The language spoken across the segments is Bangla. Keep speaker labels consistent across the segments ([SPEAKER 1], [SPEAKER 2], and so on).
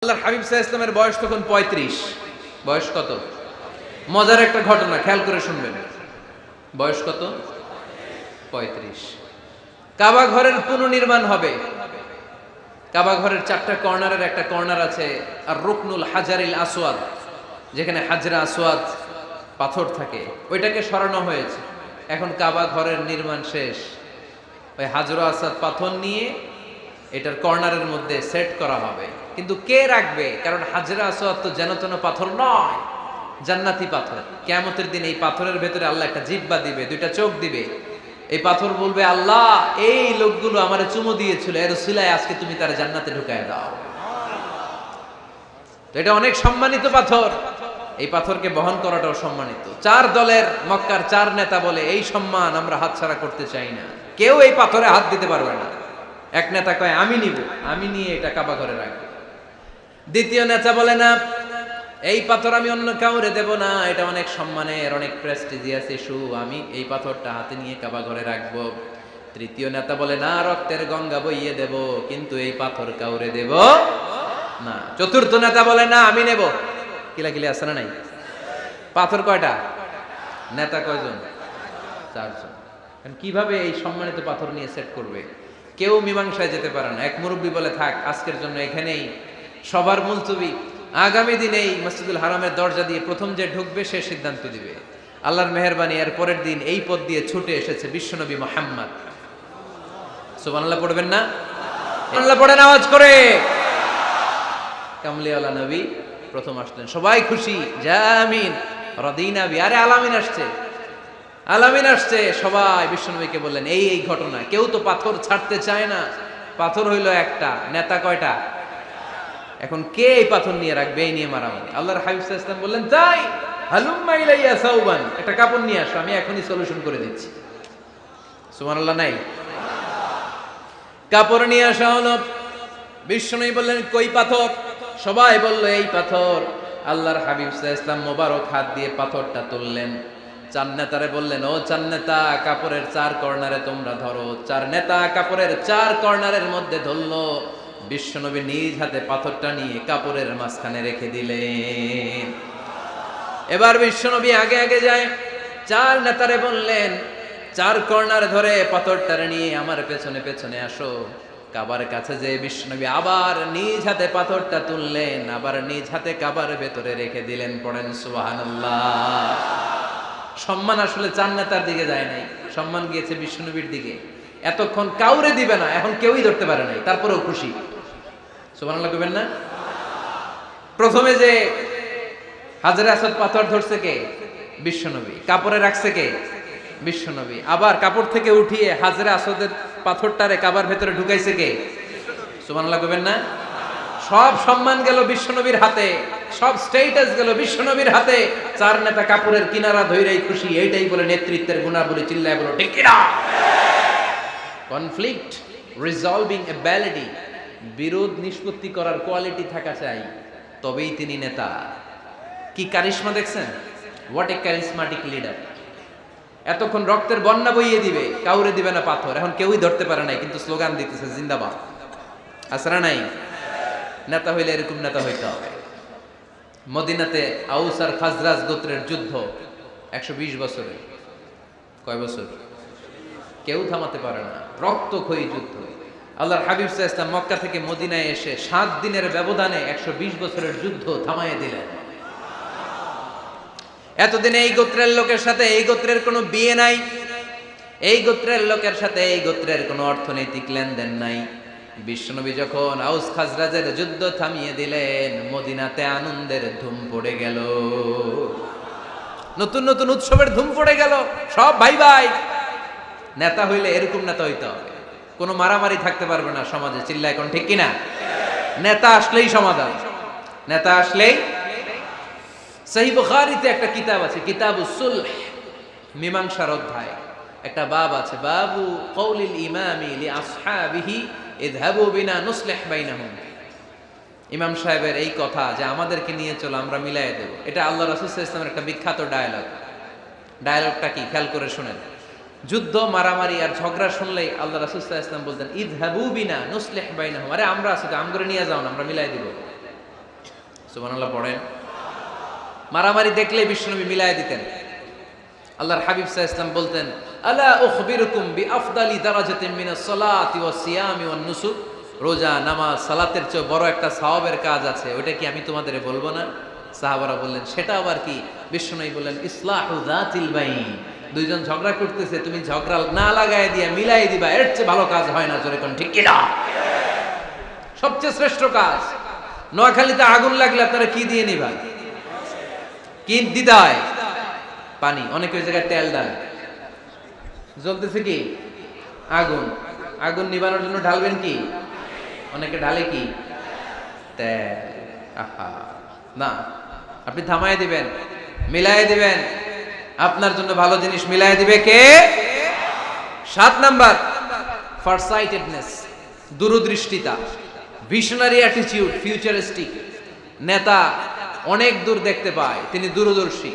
[SPEAKER 1] আল্লাহর হাবিব সাল্লাল্লাহু আলাইহি ওয়াসাল্লামের বয়স তখন ৩৫। বয়স কত? মজার একটা ঘটনা, খেয়াল করে শুনবেন। বয়স কত? ৩৫। কাবা ঘরের পুনর্নির্মাণ হবে। কাবা ঘরের ৪টা কর্নারের একটা কর্নার আছে আর রুকনুল হাজারিল আসওয়াদ, যেখানে হাজরা আসওয়াদ পাথর থাকে, ওইটাকে সরানো হয়েছে। এখন কাবা ঘরের নির্মাণ শেষ, ওই হাজরা আসওয়াদ পাথর নিয়ে এটার কর্নারের মধ্যে সেট করা হবে। কিন্তু কে রাখবে? কারণ হাজরা আসওয়াদ তো যেন তেন পাথর নয়, জান্নাতি পাথর। কিয়ামতের দিন এই পাথরের ভেতরে আল্লাহ একটা জিহ্বা দিবে, দুইটা চোখ দিবে। এই পাথর বলবে, আল্লাহ এই লোকগুলো আমারে চুমো দিয়েছিল, এর উসিলায় আজকে তুমি তার জান্নাতে ঢুকায় দাও। তো এটা অনেক সম্মানিত পাথর, এই পাথরকে বহন করাটাও সম্মানিত। 4 দলের মক্কার 4 নেতা বলে, এই সম্মান আমরা হাতছাড়া করতে চাই না, কেউ এই পাথরে হাত দিতে পারবে না। এক নেতা কয়, আমি নিব, আমি নিয়ে এটা কাবা ঘরে রাখবো। দ্বিতীয় নেতা বলে, না, এই পাথর আমি অন্য কাউরে দেব না, এটা অনেক সম্মানের, অনেক প্রেস্টিজিয়াস ইস্যু, আমি এই পাথরটা হাতে নিয়ে কাবা ঘরে রাখবো। তৃতীয় নেতা বলে, না, রক্তের গঙ্গা বইয়ে দেব, কিন্তু এই পাথর কাউরে দেব না। চতুর্থ নেতা বলে, না, আমি নেব। কিলাকিলি আছে না নাই? পাথর কয়টা? নেতা কয়জন? 4 জন। কিভাবে এই সম্মানিত পাথর নিয়ে সেট করবে? কেউ মীমাংসায় যেতে পারে না। এক মুরব্বী বলে, থাক, আজকের জন্য এখানেই সবার মুলতবি, আগামী দিনে এই মসজিদুল হারামের দরজা দিয়ে প্রথম যে ঢুকবে সে সিদ্ধান্ত দিবে। আল্লাহর মেহেরবানি, এর পরের দিন এই পথ দিয়ে ছুটে এসেছে বিশ্বনবী মুহাম্মদ। সুবহানাল্লাহ পড়বেন না? সুবহানাল্লাহ পড়েন আওয়াজ করে। কামলিওয়ালা নবী প্রথম আসলেন, সবাই খুশি, জামিন রাদিনা বি। আরে আলামিন আসছে, আলামিন আসছে। সবাই বিশ্বনবীকে বললেন, এই এই ঘটনা। কেউ তো পাথর ছাড়তে চায় না। পাথর হইল একটা, নেতা কয়টা? এখন কে এই পাথর নিয়ে রাখবে? এই নিয়ে মারামারি। আল্লাহর হাবিব সাল্লাল্লাহু আলাইহি ওয়াসাল্লাম বললেন, তাই হালুম্মা ইলাইয়া সাউবান, একটা কাপড় নিয়ে আসো, আমি এখনই সলিউশন করে দিচ্ছি। সুবহানাল্লাহ নাই? কাপড় নিয়ে আসা হলো। বিশ্বনবী বললেন, কই পাথর? সবাই বলল, এই পাথর। আল্লাহর হাবিব সাল্লাল্লাহু আলাইহি ওয়াসাল্লাম মোবারক হাত দিয়ে পাথরটা তুললেন। 4 নেতারে বললেন, ও 4 নেতা, কাপড়ের 4 কর্নারে তোমরা ধরো। 4 নেতা কাপড়ের 4 কর্নারের মধ্যে ধরলো। বিশ্বনবী নিজ হাতে পাথরটা নিয়ে কাপড়ের মাঝখানে রেখে দিলেন। এবার বিশ্বনবী আগে আগে যায়, 4 নেতারে বললেন, 4 কর্নার ধরে পাথরটারে নিয়ে আমার পেছনে পেছনে আসো। কাবার কাছে যে বিশ্বনবী আবার নিজ হাতে পাথরটা তুললেন, আবার নিজ হাতে কাবার ভেতরে রেখে দিলেন। পড়েন সুবহানাল্লাহ। সম্মান আসলে 4 নেতার দিকে যায় নাই, সম্মান গিয়েছে বিশ্বনবীর দিকে। এতক্ষণ কাউরে দিবে না, এখন কেউই ধরতে পারে নাই, তারপরেও খুশি। সুবহানাল্লাহ কইবেন না? প্রথমে যে হাজরে আসওয়াদ পাথর ধরছে কে? বিশ্বনবী। কাপড়ে রাখছে কে? বিশ্বনবী। আবার কাপড় থেকে উঠিয়ে হাজরে আসওয়াদের পাথরটারে কাবার ভেতরে ঢুকাইছে কে? সুবহানাল্লাহ কইবেন না? সব সম্মান গেল বিশ্বনবীর হাতে, সব স্ট্যাটাস গেল বিশ্বনবীর হাতে। 4 নেতা কাপড়ের কিনারা ধইরাই খুশি। এইটাই বলে নেতৃত্বের গুণাবলী। চিল্লায় বলো ঠিক কিনা? কনফ্লিক্ট রিজলভিং অ্যাবিলিটি, বিরোধ নিষ্পত্তি করার কোয়ালিটি থাকা চাই, তবেই তিনি নেতা। কি কারিশমা দেখছেন? What a charismatic leader. এতক্ষণ রক্তের বন্যা বইয়ে দিবে, কাউরে দিবে না পাথর। এখন কেউই ধরতে পারে নাই, কিন্তু স্লোগান দিতেছে জিন্দাবাদ। আসরা নাই? নেতা হইলে এরকম নেতা হইতে হবে। মদিনাতে আউস আর খাজরাজ গোত্রের যুদ্ধ 120 বছরের। কয় বছর? কেউ থামাতে পারে না, রক্তক্ষয়ী যুদ্ধ। আল্লাহর হাবিব সাল্লাল্লাহু আলাইহি ওয়াসাল্লাম মক্কা থেকে মদিনায় এসে 7 দিনের ব্যবধানে 120 বছরের যুদ্ধ থামাইয়ে দিলেন। এতদিন এই গোত্রের লোকের সাথে এই গোত্রের কোনো বিয়ে নাই, এই গোত্রের লোকের সাথে এই গোত্রের কোনো অর্থনৈতিক লেনদেন নাই। বিশ্বনবী যখন আউস খাজরাজের যুদ্ধ থামিয়ে দিলেন, মদিনাতে আনন্দের ধুম পড়ে গেল, নতুন নতুন উৎসবের ধুম পড়ে গেল। সব ভাই ভাই। নেতা হইলে এরকম নেতা হইতে হবে, কোনো মারামারি থাকতে পারবে না সমাজে। চিল্লায় কোন ঠিক কিনা? নেতা আসলেই সমাধান, নেতা আসলেই। সহিহ বুখারীতে একটা কিতাব আছে, কিতাবুস সুলহ, মীমাংসার অধ্যায়। একটা বাব আছে, বাবু কওলিল ইমামি লি আসহাবিহি ইযহাবু বিনা নুসলিহ বাইনাহুম। ইমাম সাহেবের এই কথা যে আমাদেরকে নিয়ে চলো, আমরা মিলাইয়ে দেব, এটা আল্লাহ রাসূল সাল্লাল্লাহু আলাইহি ওয়াসাল্লামের একটা বিখ্যাত ডায়ালগ। ডায়ালগটা কি? খেয়াল করে শুনেন। যুদ্ধ, মারামারি আর ঝগড়া শুনলেই আল্লাহ রাসূল সাল্লাল্লাহু আলাইহি ওয়াসাল্লাম বলতেন, ইযহাবু বিনা নুসলিহ বাইনাহুম। আরে আমরা আছি তো, আমগরে নিয়ে যাও না, আমরা মিলাই দিব। সুবহানাল্লাহ পড়েন। মারামারি দেখলে বিশ্বনবী মিলায় দিতেন। আল্লাহর হাবিব সাল্লাল্লাহু আলাইহি ওয়াসাল্লাম বলতেন, আলা উখবিরুকুম বিআফদালি দারাজাতিন মিনাস সালাতি ওয়াস সিয়ামি ওয়ান নুসুক। রোজা, নামাজ, সালাতের চেয়ে বড় একটা সওয়াবের কাজ আছে, ওটা কি আমি তোমাদের বলবো না? সাহাবারা বললেন, সেটা আবার কি? বিশ্বনবী বললেন, ইসলাহু যাতিল বাইন। দুইজন ঝগড়া করতেছে, তুমি ঝগড়া না লাগায় দিয়া মিলাই দিবা, এর চেয়ে ভালো কাজ হয় না। জোরে কোন ঠিক কি না? সবচেয়ে শ্রেষ্ঠ কাজ। নোয়াখালীতে আগুন লাগলে আপনারা কি দিয়ে নিবা? কি দিতে হয়? পানি। অনেকে ওই জায়গায় তেল দেয়। জ্বলতেছে কি? আগুন। আগুন নিবানোর জন্য ঢালবেন কি? অনেকে ঢালে কি? তেল। আহা না, আপনি থামায় দিবেন, মিলায় দিবেন। আপনার জন্য ভালো জিনিস মিলায় দিবে কে? 7 নাম্বার, ফারসাইটেডনেস, দূরদৃষ্টিতা, ভিশনারি অ্যাটিটিউড, ফিউচারিস্টিক। নেতা অনেক দূর দেখতে পায়, তিনি দূরদর্শী।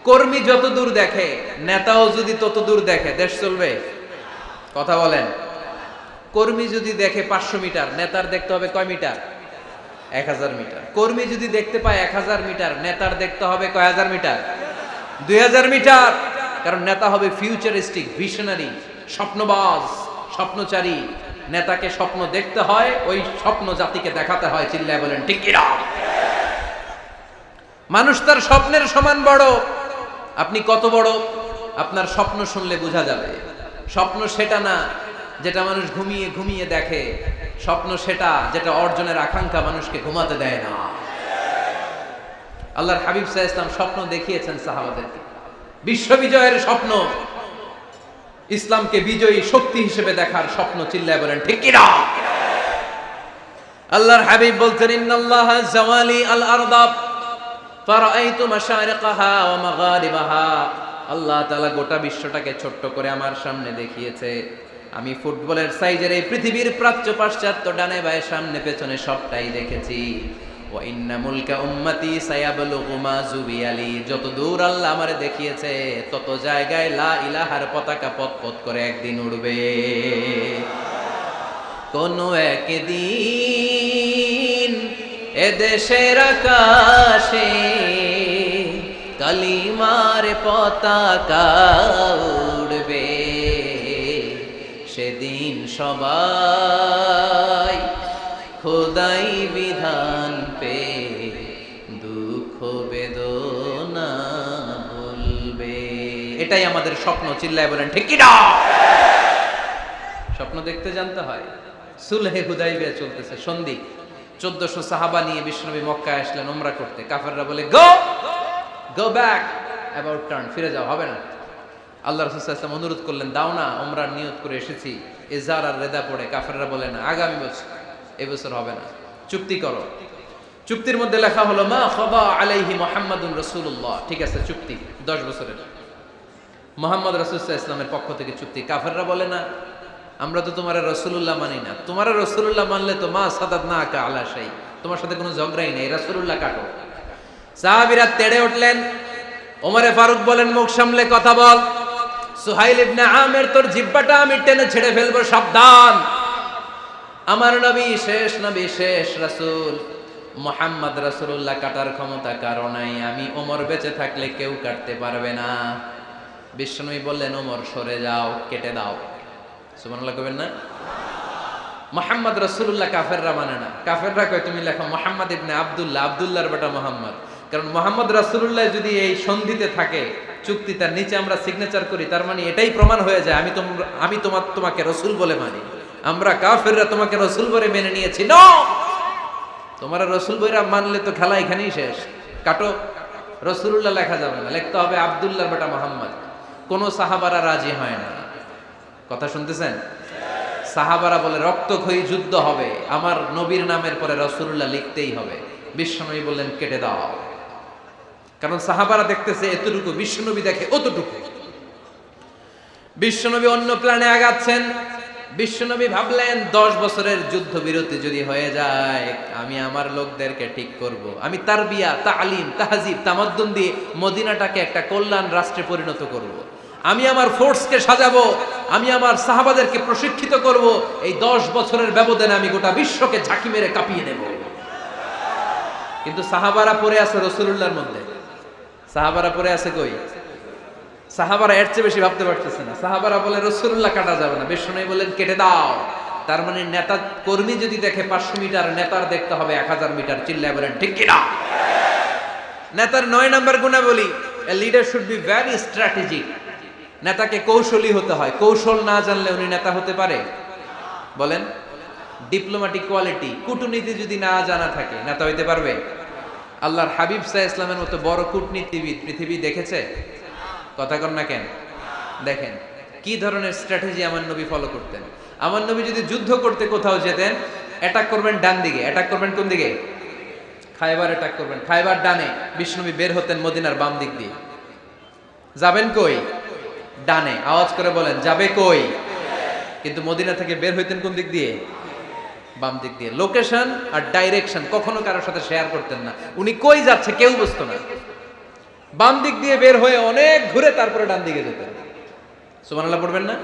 [SPEAKER 1] কর্মী যত দূর দেখে, নেতাও যদি তত দূর দেখে, দেশ চলবে? কথা বলেন। কর্মী যদি দেখে 500 মিটার, নেতার দেখতে হবে কয় মিটার? 1000 মিটার। কর্মী যদি দেখতে পায় 1000 মিটার, নেতার দেখতে হবে কয় হাজার মিটার? 2000 মিটার। কারণ নেতা হবে ফিউচারিস্টিক, ভিশনারি, স্বপ্নবাজ, স্বপ্নচারী। নেতাকে স্বপ্ন দেখতে হয়, ওই স্বপ্ন জাতিকে দেখাতে হয়। চিল্লায় বলেন ঠিক কি না? মানুষ তার স্বপ্নের সমান বড়। আপনি কত বড় আপনার স্বপ্ন শুনলে বোঝা যাবে। স্বপ্ন সেটা না যেটা মানুষ ঘুমিয়ে ঘুমিয়ে দেখে, স্বপ্ন সেটা যেটা অর্জনের আকাঙ্ক্ষা মানুষকে ঘুমাতে দেয় না। আল্লাহর হাবিব সাল্লাল্লাহু আলাইহি ওয়াসাল্লাম স্বপ্ন দেখিয়েছেন সাহাবাদেরকে, বিশ্ব বিজয়ের স্বপ্ন, ইসলামকে বিজয়ী শক্তি হিসেবে দেখার স্বপ্ন। চিল্লায় বলেন ঠিক কি না? আল্লাহর হাবিব বলতেন, ইন্নাল্লাহা জাওয়ালি আল আরদা ফারাআইতু মাশারিকাহা ওয়া মাগারিবাহা। আল্লাহ তাআলা গোটা বিশ্বটাকে ছোট্ট করে আমার সামনে দেখিয়েছে। আমি ফুটবলের সাইজের এই পৃথিবীর প্রাচ্য পাশ্চাত্য, ডানে বায়ে সামনে পেছনে সবটাই দেখেছি। ওয়া ইন্না মুলকা উম্মতি সায়াবলুগু মা জুবিয়ালি। যত দূর আল্লাহ আমারে দেখিয়েছে, তত জায়গায় লা ইলাহার পতাকা পথ করে একদিন উড়বে। কোন একদিন এদেশের আকাশে কালিমার পতাকা উড়বে। সেদিন সবাই খোদাই বিধান পে দুঃখ বেদনা ভুলবে। এটাই আমাদের স্বপ্ন। চিল্লায় বলেন ঠিক কি না? স্বপ্ন দেখতে জানতে হয়। সুলহে হুদাইবিয়া চলতেছে, সন্ধি। 1400 সাহাবা নিয়ে বিশ্বনবী মক্কায় আসলেন উমরা করতে। কাফেররা বলে, গো ব্যাক, অ্যাবাউট টার্ন, ফিরে যাও, হবে না। আল্লাহ রাসূল সাল্লাল্লাহু আলাইহি ওয়াসাল্লাম অনুরোধ করলেন, দাও না, উমরার নিয়ত করে এসেছি। ইজার আর রেদা পড়ে কাফেররা বলে, না, আগামী বছর, এই বছর হবে না, চুক্তি করো। চুক্তির মধ্যে লেখা হলো, মা খাবা আলাইহি মুহাম্মাদুর রাসূলুল্লাহ। ঠিক আছে, চুক্তি 10 বছরের, মুহাম্মদ রাসূল সাল্লাল্লাহু আলাইহি ওয়াসাল্লামের পক্ষ থেকে চুক্তি। কাফেররা বলে, না, আমরা তো তোমার রাসূলুল্লাহ মানি না। তোমার রাসূলুল্লাহ মানলে তো মা সাদাদনাকা আলা শাই, তোমার সাথে কোনো ঝগড়াই নেই, রাসূলুল্লাহ কাটো। সাহাবীরা তেড়ে উঠলেন। ওমরে ফারুক বলেন, মুখ সামলে কথা বল। সুহাইল ইবনে আমির, তোর জিহ্বাটা আমি টেনে ছেড়ে ফেলবো, সাবধান। আমার নবী শেষ নবী, শেষ রাসূল মুহাম্মদ রাসূলুল্লাহ কাটার ক্ষমতা কারো নাই। আমি ওমর বেঁচে থাকলে কেউ কাটতে পারবে না। বিশ্বনবী বললেন, ওমর সরে যাও, কেটে দাও। সুবহানাল্লাহ কইবেন না? মুহাম্মদ রাসূলুল্লাহ কাফেররা মানে না। কাফেররা কয়, তুমি লেখো মুহাম্মদ ইবনে আব্দুল্লাহ, আব্দুল্লাহর বেটা মুহাম্মদ। কারণ মুহাম্মদ রাসূলুল্লাহ যদি এই সন্ধিতে থাকে, চুক্তি, তার নিচে আমরা সিগনেচার করি, তার মানে এটাই প্রমাণ হয়ে যায় আমি তোমাকে রাসূল বলে মানি। আমরা কাফেররা তোমাকে রাসূল বলে মেনে নিয়েছি। নো, তোমার রাসূল বইরা মানলে তো খেলা এখানেই শেষ। কাটো, রাসূলুল্লাহ লেখা যাবে না, লিখতে হবে আব্দুল্লাহর বেটা মুহাম্মদ। কোন সাহাবারা রাজি হয় না। কথা শুনতেছেন? সাহাবারা বলে, রক্তক্ষয়ী যুদ্ধ হবে, আমার নবীর নামের পরে রাসূলুল্লাহ লিখতেই হবে। বিশ্বনবী বললেন, কেটে দাও। কারণ সাহাবারা দেখতেছে এতটুকু, বিশ্বনবী দেখে অতটুকু। বিশ্বনবী অন্য প্ল্যানে আগাচ্ছেন। বিশ্বনবী ভাবলেন, 10 বছরের যুদ্ধবিরতি যদি হয়ে যায়, আমি আমার লোকদেরকে ঠিক করব। আমি তারবিয়া, তালিম, তাহজিব, তামাদ্দুন দিয়ে মদিনাটাকে একটা কল্যাণ রাষ্ট্রে পরিণত করব। আমি আমার ফোর্সকে সাজাবো, আমি আমার সাহাবাদেরকে প্রশিক্ষিত করব। এই 10 বছরের ব্যবধানে আমি গোটা বিশ্বকে ঝাঁকি মেরে কাঁপিয়ে দেব। কিন্তু সাহাবারা পড়ে আছে রাসূলুল্লাহর মধ্যে। সাহাবারা পড়ে আছে কই? সাহাবারা এর চেয়ে বেশি ভাবতে পারতেছে না। সাহাবারা বলে রাসূলুল্লাহ কাটা যাবে না, বিষ্ণু বলেন কেটে দাও। তার মানে নেতা কর্মী যদি দেখে 500 মিটার, নেতার দেখতে হবে 1000 মিটার। চিল্লায় বলেন ঠিক কিনা? নেতার 9 নাম্বার গুণাবলী, a leader should be very strategic. নেতাকে কৌশলী হতে হয়। কৌশল না জানলে উনি নেতা হতে পারে? বলেন। ডিপ্লোম্যাটিক কোয়ালিটি, কূটনীতি যদি না জানা থাকে নেতা হইতে পারবে? আল্লাহর হাবিব সাল্লাল্লাহু আলাইহি ওয়াসাল্লামের মতো বড় কূটনীতিবিদ পৃথিবী দেখেছে? কথা কন না কেন? দেখেন কি ধরনের স্ট্র্যাটেজি আমার নবী ফলো করতেন। আমার নবী যদি যুদ্ধ করতে কোথাও যেতেন, অ্যাটাক করবেন ডান দিকে, অ্যাটাক করবেন কোন দিকে? খায়বার অ্যাটাক করবেন, খায়বার ডানে। বিষ্ণুবী বের হতেন মদিনার বাম দিক দিয়ে। যাবেন কই? ডানে। আওয়াজ করে বলেন যাবে কই? কিন্তু মদিনা থেকে বের হইতেন কোন দিক দিয়ে? বাম দিক দিয়ে। লোকেশন আর ডাইরেকশন কখনো কারোর সাথে শেয়ার করতেন না। উনি কই যাচ্ছে কেউ বুঝতো না। বাম দিক দিয়ে বের হয়ে অনেক ঘুরে তারপরে ডান দিকে যেতেন। সুবহানাল্লাহ পড়বেন না?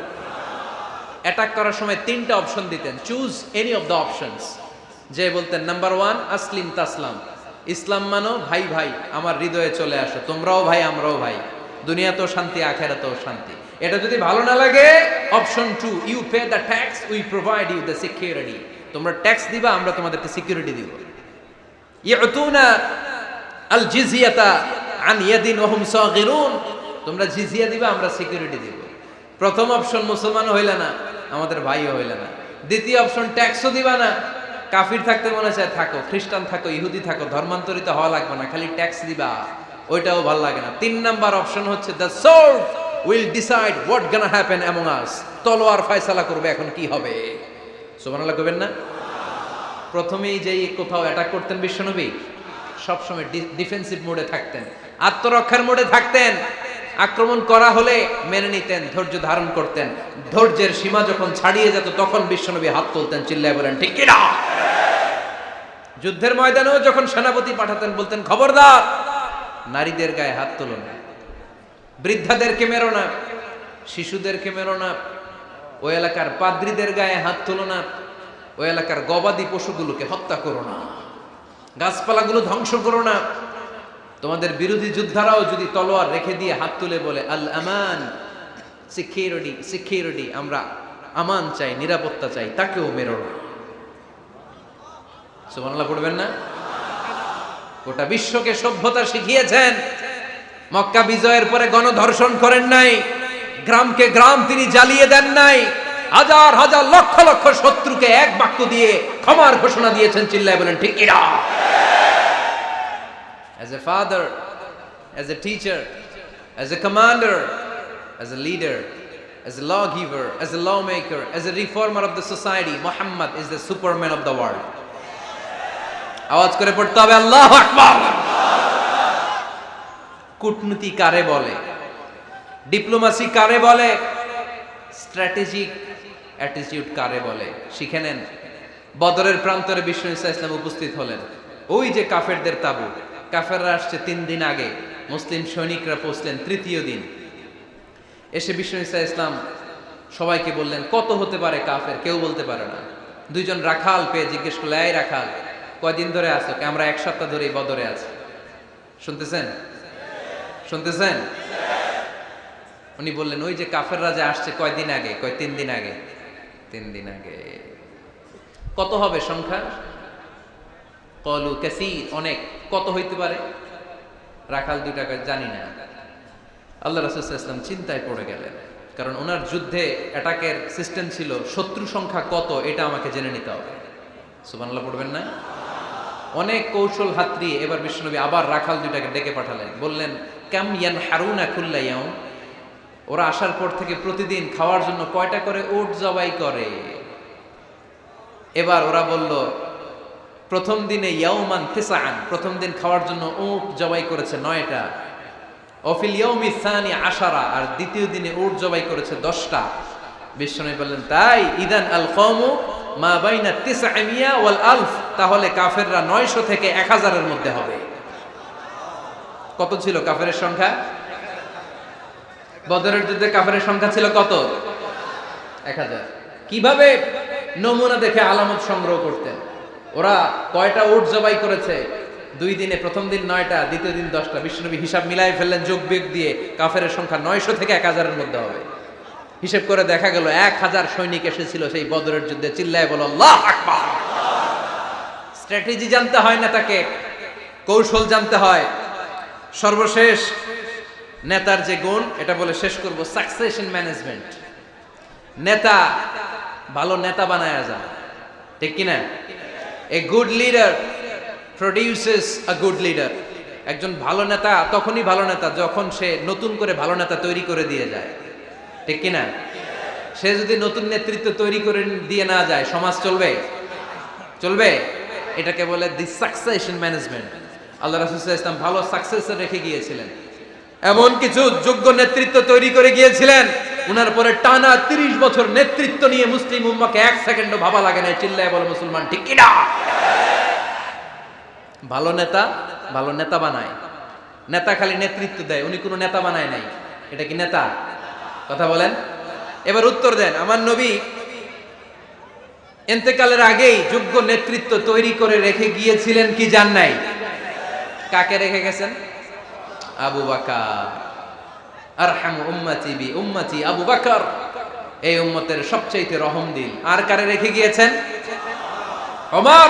[SPEAKER 1] অ্যাটাক করার সময় 3টা অপশন দিতেন, choose any of the options. যে বলতেন নাম্বার 1 আসলিম তাসলাম, ইসলাম মানো, ভাই ভাই আমার হৃদয়ে চলে আসো, তোমরাও ভাই আমরাও ভাই, দুনিয়াতেও শান্তি আখিরাতেও শান্তি। এটা যদি ভালো না লাগে, option 2 you pay the tax, we provide you the security. তোমরা ট্যাক্স দিবা, আমরা তোমাদেরকে সিকিউরিটি দিব। ইয়াতুনা আল জিজিয়াতা আন ইয়াদিন ওয়া হুম সাগিরুন, তোমরা জিজিয়া দিবা, আমরা সিকিউরিটি দিব। প্রথম অপশন মুসলমান হইলা না, আমাদের ভাইও হইলা না। দ্বিতীয় অপশন ট্যাক্সও দিবা না, কাফির থাকতে মনে চায় থাকো, খ্রিস্টান থাকো, ইহুদি থাকো, ধর্মান্তরিত হওয়া লাগবে না, খালি ট্যাক্স দিবা, ওইটাও ভালো লাগে না। 3 নাম্বার অপশন হচ্ছে the sword will decide what gonna happen among আস, তলোয়ার ফয়সালা করবে এখন কি হবে। সুবহানাল্লাহ কইবেন না? প্রথমেই যেই কোথাও অ্যাটাক করতেন বিশ্বনবী, সবসময় ডিফেন্সিভ মোডে থাকতেন, আত্মরক্ষার মোডে থাকতেন। আক্রমণ করা হলে মেনে নিতেন, ধৈর্য ধারণ করতেন। ধৈর্যের সীমা যখন ছাড়িয়ে যেত তখন বিশ্বনবী হাত তুলতেন, চিল্লায় বলেন ঠিক কিনা? যুদ্ধের ময়দানেও যখন সেনাপতি পাঠাতেন বলতেন খবরদার নারীদের গায়ে হাত তুলো না, বৃদ্ধাদেরকে মেরো না, শিশুদেরকে মেরো না, ওই এলাকার পাদ্রীদের গায়ে হাত তুলো না, ওই এলাকার গবাদি পশুগুলোকে হত্যা করো না, গাছপালাগুলো ধ্বংস করো না। তোমাদের বিরোধী যোদ্ধারাও যদি তলোয়ার রেখে দিয়ে হাত তুলে বলে আল আমান, সিকিউরিটি সিকিউরিটি, আমরা আমান চাই, নিরাপত্তা চাই, তাকেও মেরো না। সুবহানাল্লাহ পড়বেন না? গোটা বিশ্বকে সভ্যতা শিখিয়েছেন। মক্কা বিজয়ের পরে গণধর্ষণ করেন নাই, গ্রামকে গ্রাম তিনি জ্বালিয়ে দেন নাই, হাজার হাজার লক্ষ লক্ষ শত্রুকে এক বাক্য দিয়ে ক্ষমার ঘোষণা দিয়েছেন, চিল্লায় বলেন ঠিক কিনা? As a father, as a teacher, as a commander, as a leader, as a lawgiver, as a lawmaker, as a reformer of the society, Muhammad is the superman of the world. আওয়াজ করে পড়তে হবে আল্লাহু আকবার। কূটনীতি কারে বলে? ডিপ্লোমাসি কারে বলে? স্ট্র্যাটেজিক অ্যাটিটিউড কারে বলে? শিখে নেন। বদরের প্রান্তরে বিষ্ণু ঈসা ইসলাম উপস্থিত হলেন। ওই যে কাফেরদের তাবু, কাফেররা আসছে 3 দিন আগে, মুসলিম সৈনিকরা পৌঁছলেন 3য় দিন। এসে বিষ্ণু ঈসা ইসলাম সবাইকে বললেন কত হতে পারে কাফের, কেউ বলতে পারে না। 2 জন রাখাল পেয়ে জিজ্ঞেস করলো, এই রাখাল কয়দিন ধরে আছো? আমরা 1 সপ্তাহ ধরেই বদরে আছি। শুনতেছেন? শুনতেছেন? উনি বললেন ওই যে কাফেররা যে আসছে কয়দিন আগে? কয় 3 দিন আগে। 3 দিন আগে। কত হবে সংখ্যা? কলু কাসীর, অনেক। কত হইতে পারে? রাখাল 2 টাকা জানি না। আল্লাহ রাসূল সাল্লাল্লাহু আলাইহি ওয়াসাল্লাম চিন্তায় পড়ে গেলেন, কারণ ওনার যুদ্ধে অ্যাটাকের সিস্টেম ছিল শত্রু সংখ্যা কত এটা আমাকে জেনে নিতে হবে। সুবহানাল্লাহ পড়বেন না? অনেক কৌশল হাতড়িয়ে এবার বিশ্বনবী আবার রাখাল 2টাকে ডেকে পাঠালেন, বললেন কাম ইয়ানহারুনা কুল্লা ইয়াউম, ওরা আসার পর থেকে প্রতিদিন খাওয়ার জন্য কয়টা করে উট জবাই করে? এবার ওরা বলল প্রথম দিনে ইয়াউমান তিসআন, প্রথম দিন খাওয়ার জন্য উট জবাই করেছে 9টা। অফিল ইয়াউমি সানি 10, আর দ্বিতীয় দিনে উট জবাই করেছে 10টা। বিশ্বনবী বললেন তাই ইদান আল কওমু মা বাইনা 900 ওয়াল আলফ, তাহলে কাফেররা 900 থেকে 1000 এর মধ্যে হবে। কত ছিল কাফেরের সংখ্যা? বদরের যুদ্ধে কাফেরের সংখ্যা ছিল কত? 1000। কিভাবে নমুনা দেখে আলামত সংগ্রহ করতেন? ওরা কয়টা উট জবাই করেছে, 2 দিনে প্রথম দিন 9টা, দ্বিতীয় দিন 10টা। বিশ্বনবী হিসাব মিলাই ফেললেন যোগ বিয়োগ দিয়ে, কাফেরের সংখ্যা 900 থেকে 1000-এর মধ্যে হবে। হিসেব করে দেখা গেল 1000 সৈনিক এসেছিল সেই বদরের যুদ্ধে। চিল্লায় বলো আল্লাহু আকবার। স্ট্র্যাটেজি জানতে হয় না, তাকে কৌশল জানতে হয়। সর্বশেষ নেতার যে গুণ, এটা বলে শেষ করব, সাকসেশন ম্যানেজমেন্ট। নেতা ভালো নেতা বানায়া যায়, ঠিক কিনা? A good leader produces a good leader. একজন ভালো নেতা তখনই ভালো নেতা যখন সে নতুন করে ভালো নেতা তৈরি করে দিয়ে যায়, ঠিক কিনা? সে যদি নতুন নেতৃত্ব তৈরি করে দিয়ে না যায়, সমাজ চলবে? চলবে? এটাকে বলে দি সাকসেশন ম্যানেজমেন্ট। আল্লাহ রাসূল সাল্লাল্লাহু আলাইহি ওয়াসাল্লাম ভালো সাকসেসর রেখে গিয়েছিলেন, এমন কিছু যোগ্য নেতৃত্ব তৈরি করে গিয়েছিলেন, উনার পরে টানা 30 বছর নেতৃত্ব নিয়ে মুসলিম উম্মাহকে 1 সেকেন্ডও ভাবা লাগে না। চিল্লায় বলো মুসলমান, ঠিক কিনা? ভালো নেতা বানায়। নেতা খালি নেতৃত্ব দেয়, উনি কোনো নেতা বানায় নাই। এটা কি নেতা? কথা বলেন। এবার উত্তর দেন। আমার নবী ইন্তেকালের আগেই যোগ্য নেতৃত্ব তৈরি করে রেখে গিয়েছিলেন কি জান নাই? কাকে রেখে গেছেন? আবু বকর। আরহামু উম্মতি বি উম্মতি আবু বকর, এই উম্মতের সবচেয়ে রহমদিল। আর কারে রেখে গিয়েছেন? ওমর।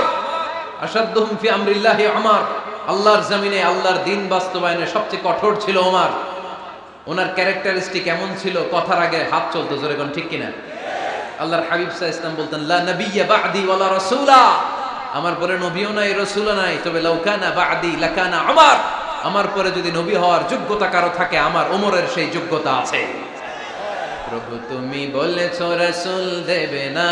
[SPEAKER 1] আশাদ্দুহুম ফি আমরিল্লাহি ওমর। আল্লাহর জমিনে আল্লাহর দ্বীন বাস্তবায়নে সবচেয়ে কঠোর ছিল ওমর। ওনার ক্যারেক্টারিস্টিক এমন ছিল, কথার আগে হাত চলতো। জোরে কোন ঠিক কিনা? আল্লাহর হাবিব সাল্লাল্লাহু আলাইহি ওয়াসাল্লাম বলতেন, লা নাবিয়্যা বা'দি ওয়ালা রাসূলা, আমার পরে নবীও নাই রাসূলও নাই, তবে লাউ কানা বা'দি লাকানা ওমর, আমার পরে যদি নবী হওয়ার যোগ্যতা কারো থাকে, আমার ওমরের সেই যোগ্যতা আছে। প্রভু তুমি বলেছো রাসূল দেবে না,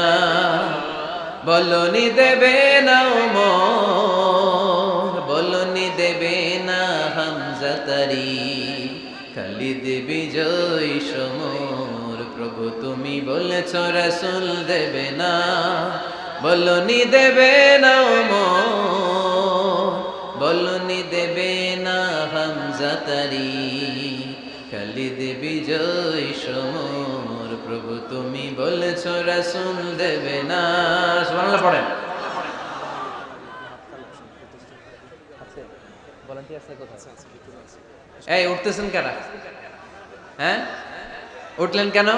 [SPEAKER 1] বলনি দেবে না ওমর, বলনি দেবে না হামজা তারি, খালিদ বিজয় সমর। প্রভু তুমি বলেছো রাসূল দেবে না, বলনি দেবে না ওমর, বলনি দেবে না হামজা তারি, খালিদ বিজয় সমর। প্রভু তুমি বলেছো রাসূল দেবে না। সুবহানাল্লাহ পড়েন। এই উঠতেছেন কেন? হ্যাঁ, উঠলেন কেন?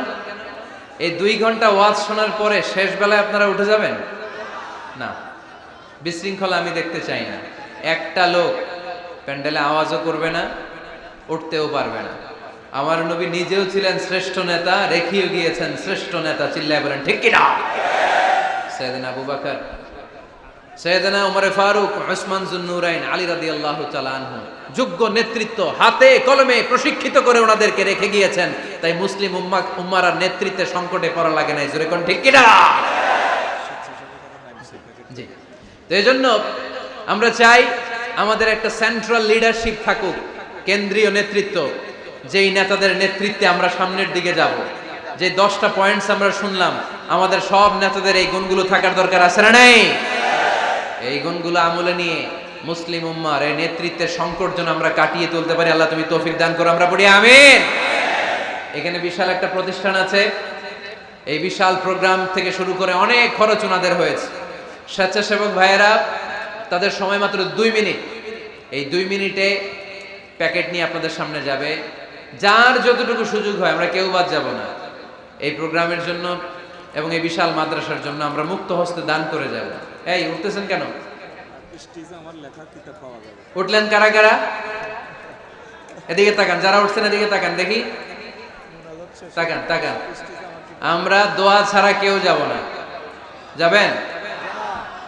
[SPEAKER 1] এই 2 ঘন্টা ওয়াজ শোনার পরে শেষ বেলায় আপনারা উঠে যাবেন না? বিশৃঙ্খলা আমি দেখতে চাই না। একটা লোক প্যান্ডেলে আওয়াজও করবে না, উঠতেও পারবে না। আমার নবী নিজেও ছিলেন শ্রেষ্ঠ নেতা, রেখেও গিয়েছেন শ্রেষ্ঠ নেতা। চিল্লায় বলেন ঠিক কিনা? সাইয়েদনা আবু বকর, সাইয়েদনা ওমর ফারুক, উসমান যুন্নুরাইন, আলী রাদিয়াল্লাহু তাআলা আনহু যোগ্য নেতৃত্ব হাতে কলমে প্রশিক্ষিত করে ওনাদেরকে রেখে গিয়েছেন। তাই মুসলিম উম্মার নেতৃত্বে সংকটে পড়া লাগে নাই। জোরে কোন ঠিক কিনা? জি। তো এইজন্য আমরা চাই আমাদের একটা সেন্ট্রাল লিডারশিপ থাকুক, কেন্দ্রীয় নেতৃত্ব, যেই নেতাদের নেতৃত্বে আমরা সামনের দিকে যাব। যে 10টা পয়েন্টস আমরা শুনলাম, আমাদের সব নেতাদের এই গুণগুলো থাকার দরকার আছে না নাই? এই গুণগুলো আমলে নিয়ে মুসলিম উম্মার এই নেতৃত্বের সংকট যেন আমরা কাটিয়ে তুলতে পারি। আল্লাহ তুমি তৌফিক দান করো, আমরা পড়ি আমিন। এখানে বিশাল একটা প্রতিষ্ঠান আছে, এই বিশাল প্রোগ্রাম থেকে শুরু করে অনেক খরচ ওনাদের হয়েছে। স্বেচ্ছাসেবক ভাইয়েরা তাদের সময় মাত্র 2 মিনিট, এই 2 মিনিটে প্যাকেট নিয়ে আপনাদের সামনে যাবে। যার যতটুকু সুযোগ হয়, আমরা কেউ বাদ যাব না। এই প্রোগ্রামের জন্য এবং এই বিশাল মাদ্রাসার জন্য আমরা মুক্ত হস্তে দান করে যাব। এই উঠতেছেন কেন? উঠলেন কারা কারা? এদিকে তাকান, যারা উঠছেন এদিকে তাকান, দেখি তাকান তাকান। আমরা দোয়া ছাড়া কেউ যাব না। যাবেন?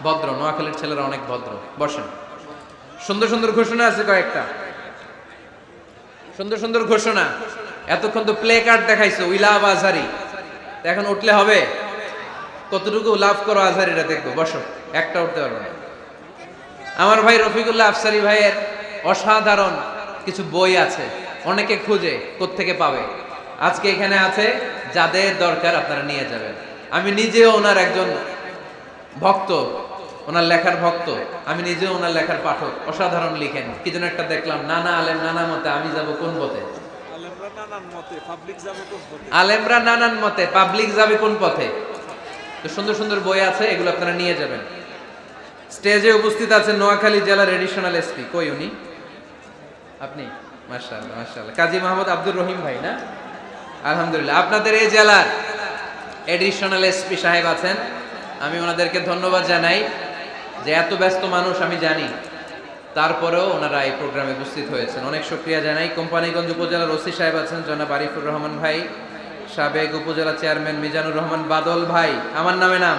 [SPEAKER 1] ভদ্র, নোয়াখালীর ছেলেরা অনেক ভদ্র। বসেন। সুন্দর সুন্দর ঘোষণা আছে কয়েকটা, সুন্দর সুন্দর ঘোষণা। এতক্ষণ তো প্লে কার্ড দেখাইছো, উই লাভ আজহারি। এখন উঠলে হবে? কতটুকু লাভ করো আজহারিরা দেখবো। বসো, একটা উঠতে পারবো না। আমার ভাই রফিকুল্লাহ আফসারি ভাইয়ের অসাধারণ কিছু বই আছে, অনেকে খুঁজে কোত্থেকে পাবে। আজকে এখানে আছে, যাদের দরকার আপনারা নিয়ে যাবেন। আমি নিজেও ওনার একজন ভক্ত, ওনার লেখার ভক্ত। আমি নিজেও ওনার লেখার পাঠক। অসাধারণ লিখেন। কি যেন একটা দেখলাম, নানা আলেম নানা মতে, আমি যাব কোন পথে? আলেমরা নানান মতে, পাবলিক যাবে কোন পথে? তো সুন্দর সুন্দর বই আছে, এগুলো আপনারা নিয়ে যাবেন। স্টেজে উপস্থিত আছেন নোয়াখালী জেলার এডিশনাল এসপি, কই উনি? আপনি? মাশাআল্লাহ মাশাআল্লাহ, কাজী মোহাম্মদ আব্দুর রহিম ভাই না? আলহামদুলিল্লাহ, আপনাদের এই জেলার এডিশনাল এসপি সাহেব আছেন। আমি ওনাদেরকে ধন্যবাদ জানাই যে এত ব্যস্ত মানুষ আমি জানি, তারপরেও ওনারা এই প্রোগ্রামে উপস্থিত হয়েছেন, অনেক শুকরিয়া জানাই। কোম্পানিগঞ্জ উপজেলার ওসি সাহেব আছেন জনাব আরিফুর রহমান ভাই, সাবেক উপজেলা চেয়ারম্যান মিজানুর রহমান বাদল ভাই, আমার নামে নাম